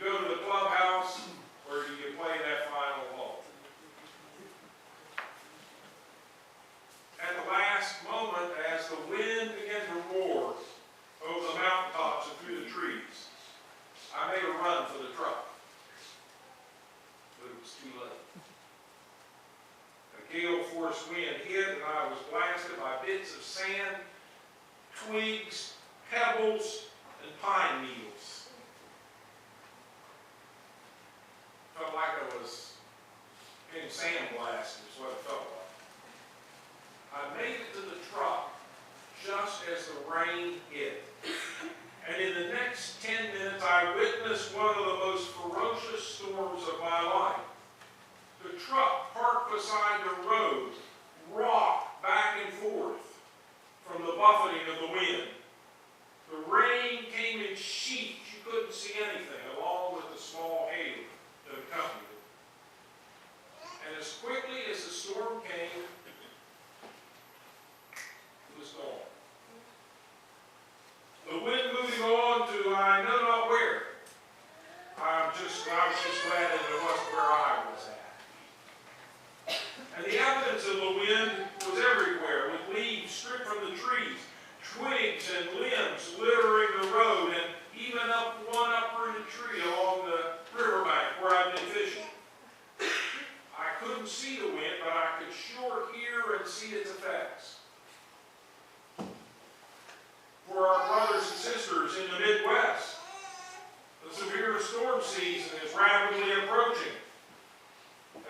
go to the clubhouse, or do you play that final ball? At the last moment, as the wind began to roar over the mountaintops and through the trees, I made a run for the truck. But it was too late. A gale force wind hit, and I was blasted by bits of sand, twigs, pebbles, and pine needles. Felt like I was getting sandblasted, is what it felt like. I made it to the truck just as the rain hit. And in the next 10 minutes, I witnessed one of the most ferocious storms of my life. The truck parked beside the road rocked back and forth from the buffeting of the wind. The rain came in sheets. You couldn't see anything, along with the small hail that accompanied it. And as quickly as the storm came, it was gone. The wind moving on to I know not where. I was just glad that it wasn't where I was at. And the evidence of the wind was everywhere, with leaves stripped from the trees, twigs and limbs littering the road, and even up one uprooted tree along the riverbank where I'd been fishing. I couldn't see the wind, but I could sure hear and see its effects. For our brothers and sisters in the Midwest, the severe storm season is rapidly approaching.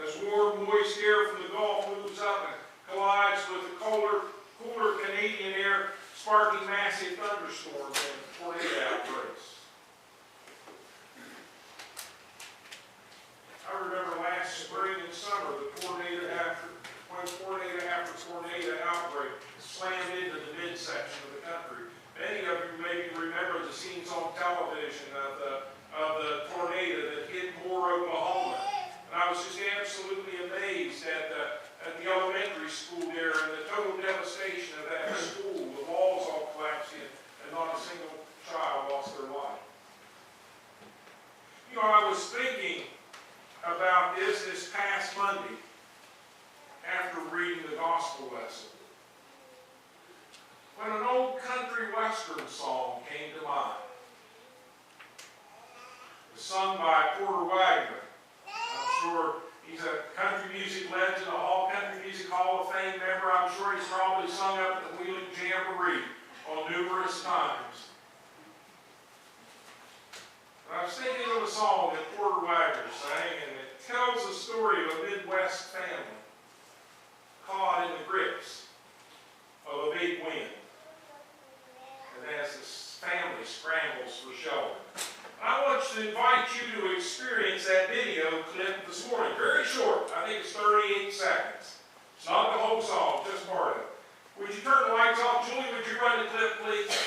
As warm, moist air from the Gulf moves up and collides with the cooler Canadian air, sparking massive thunderstorms and tornado outbreaks. I remember last spring and summer, when tornado after tornado outbreak slammed into the midsection of the country. Many of you maybe remember the scenes on television of the tornado that hit Moore, Oklahoma. And I was just absolutely amazed at the elementary school there and the total devastation of that school. The walls all collapsed in and not a single child lost their life. You know, I was thinking about this past Monday after reading the gospel lesson, when an old country western song came to mind. It was sung by Porter Wagner. I'm sure he's a country music legend, a Country Music Hall of Fame member. I'm sure he's probably sung up at the Wheeling Jamboree on numerous times. But I was thinking of a song that Porter Wagner sang, and it tells the story of a Midwest family caught in the grips of a big wind. And as this family scrambles for shelter. I want to invite you to experience that video clip this morning. Very short. I think it's 38 seconds. It's not the whole song, just part of it. Would you turn the lights off? Julie, would you run the clip, please?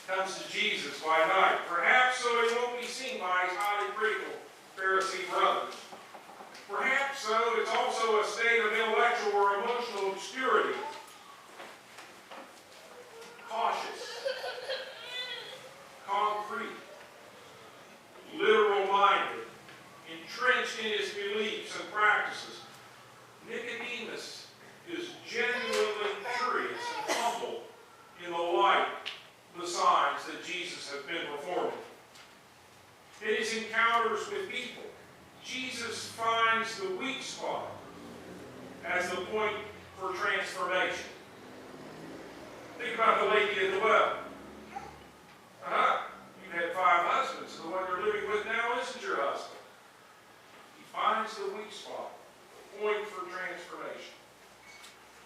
Comes to Jesus by night, perhaps so he won't be seen by his highly critical Pharisee brothers. Perhaps so it's also a state of intellectual or emotional obscurity. Cautious, concrete, literal-minded, entrenched in his beliefs and practices. Nicodemus is genuinely curious and humble in the light of the signs that Jesus has been performing. In his encounters with people, Jesus finds the weak spot as the point for transformation. Think about the lady at the well. You've had 5 husbands, and the one you're living with now isn't your husband. He finds the weak spot, the point for transformation.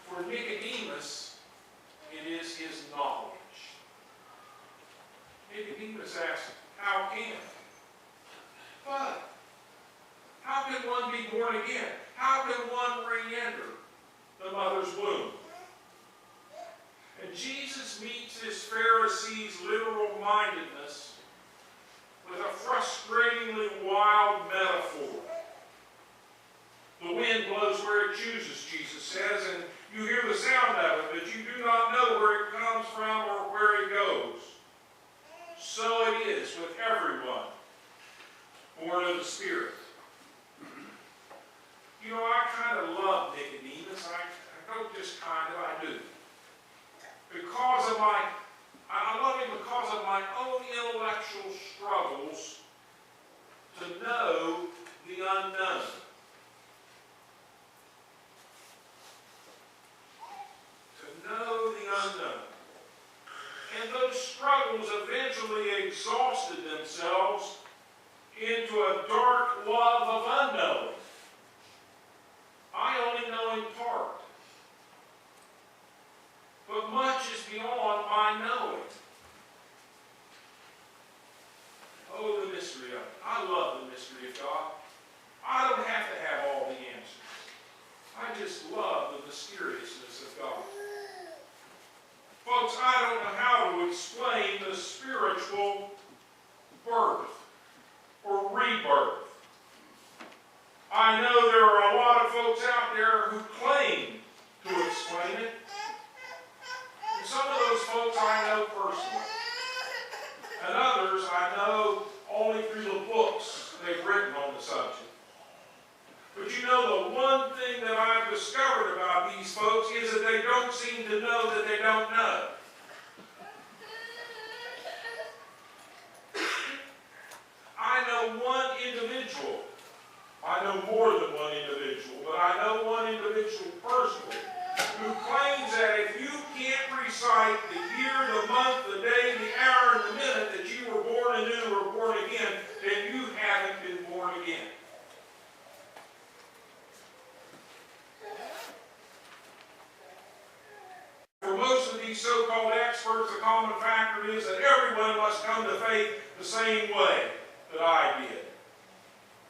For Nicodemus, it is his knowledge. Nicodemus asked, how can? But how can one be born again? How can one re-enter the mother's womb? And Jesus meets his Pharisees' literal-mindedness with a frustratingly wild metaphor. The wind blows where it chooses, Jesus says, and you hear the sound of it, but you do not know where it comes from or where it goes. So it is with everyone born of the Spirit. You know, I kind of love Nicodemus. I don't just kind of, I do. Because of I love him because of my own intellectual struggles to know the unknown. To know the unknown. And those struggles eventually exhausted themselves into a dark love of unknowing. I only know in part. But much is beyond my knowing. Oh, the mystery of it. I love the mystery of God. I don't have to have all the answers. I just love the mysteriousness of God. Folks, I don't know how to explain the spiritual birth or rebirth. I know there are a lot of folks out there who claim to explain it. And some of those folks I know personally. And others I know only through the books they've written on the subject. But you know, the one thing that I've discovered about these folks is that they don't seem to know that they don't know. I know one individual. I know more than one individual, but I know one individual personally who claims that if you can't recite the year, the month, the day, the hour, and the minute that you were born anew or born again, then you haven't been born again. For most of these so-called experts, the common factor is that everyone must come to faith the same way that I did,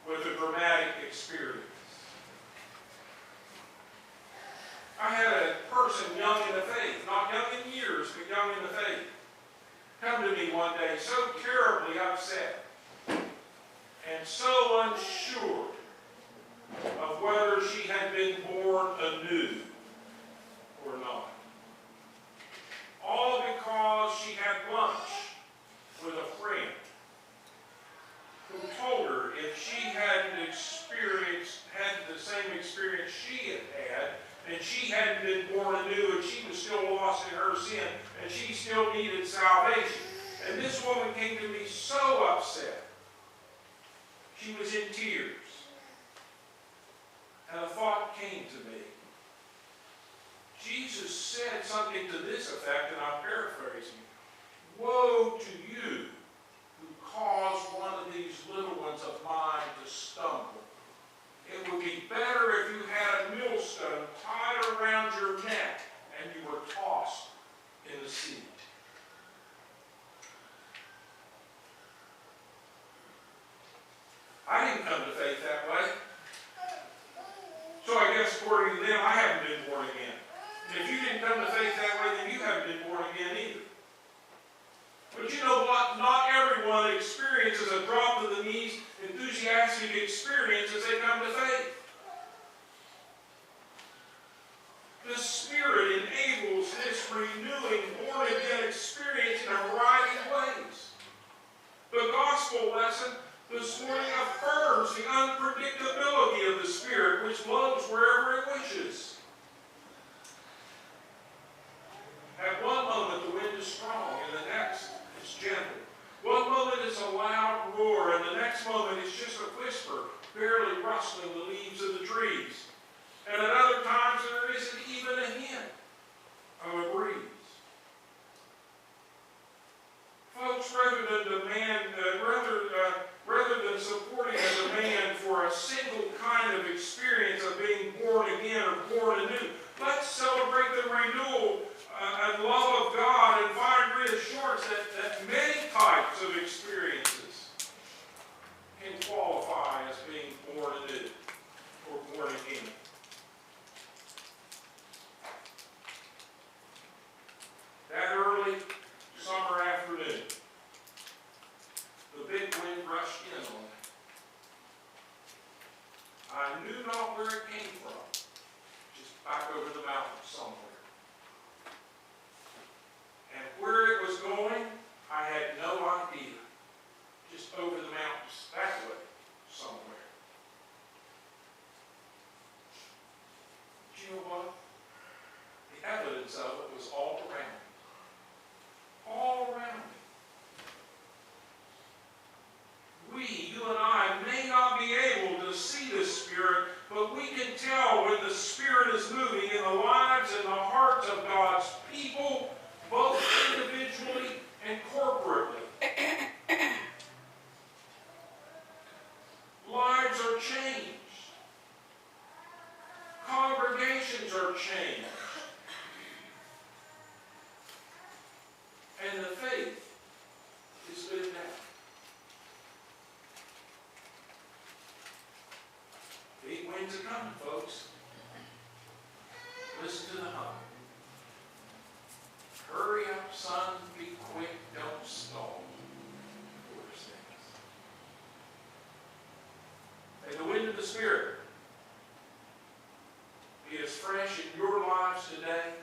with a dramatic experience. I had a person young in the faith, not young in years, but young in the faith, come to me one day so terribly upset and so unsure of whether she had been born anew or not. All because she had lunch with a friend who told her if she hadn't had the same experience she had had, and she hadn't been born anew, and she was still lost in her sin, and she still needed salvation. And this woman came to me so upset. She was in tears. And a thought came to me. Jesus said something to this effect, and I'm paraphrasing. Woe to you who caused one of these little ones of mine to stumble. It would be better if you had a millstone tied around your neck and you were tossed in the sea. I didn't come to faith that way. So I guess according to them, I haven't been born again. And if you didn't come to faith that way, then you haven't been born again either. But you know what? Not everyone experiences a drop to the knees, enthusiastic experience as they come to faith. The Spirit enables this renewing, born-again experience in a variety of ways. The gospel lesson this morning affirms the unpredictability of the Spirit, which blows wherever it wishes. At one moment, the wind is strong, and the next, it's gentle. One moment, it's a loud roar, and the next next moment it's just a whisper, barely rustling the leaves of the trees. And at other times there isn't even a hint of a breeze. Folks, rather than supporting a demand for a single kind of experience of being born again or born anew, let's celebrate the renewal and love of God and find reassurance that many types of experiences can qualify as being born anew or born again. That early summer afternoon, the big wind rushed in on me. I knew not where it came from, just back over the mountains somewhere. And where it was going, I had no idea. Just over the mountains, that way, somewhere. But you know what? The evidence of it was all around me. All around me. You and I, may not be able to see the Spirit, but we can tell when the Spirit is moving in the lives and the hearts of God's people, both individually and corporately. Lives are changed. Congregations are changed. And the faith is lived out. Big winds are coming, folks. Listen to the hum. Hurry up, son, be quick, don't stall. May the wind of the Spirit be as fresh in your lives today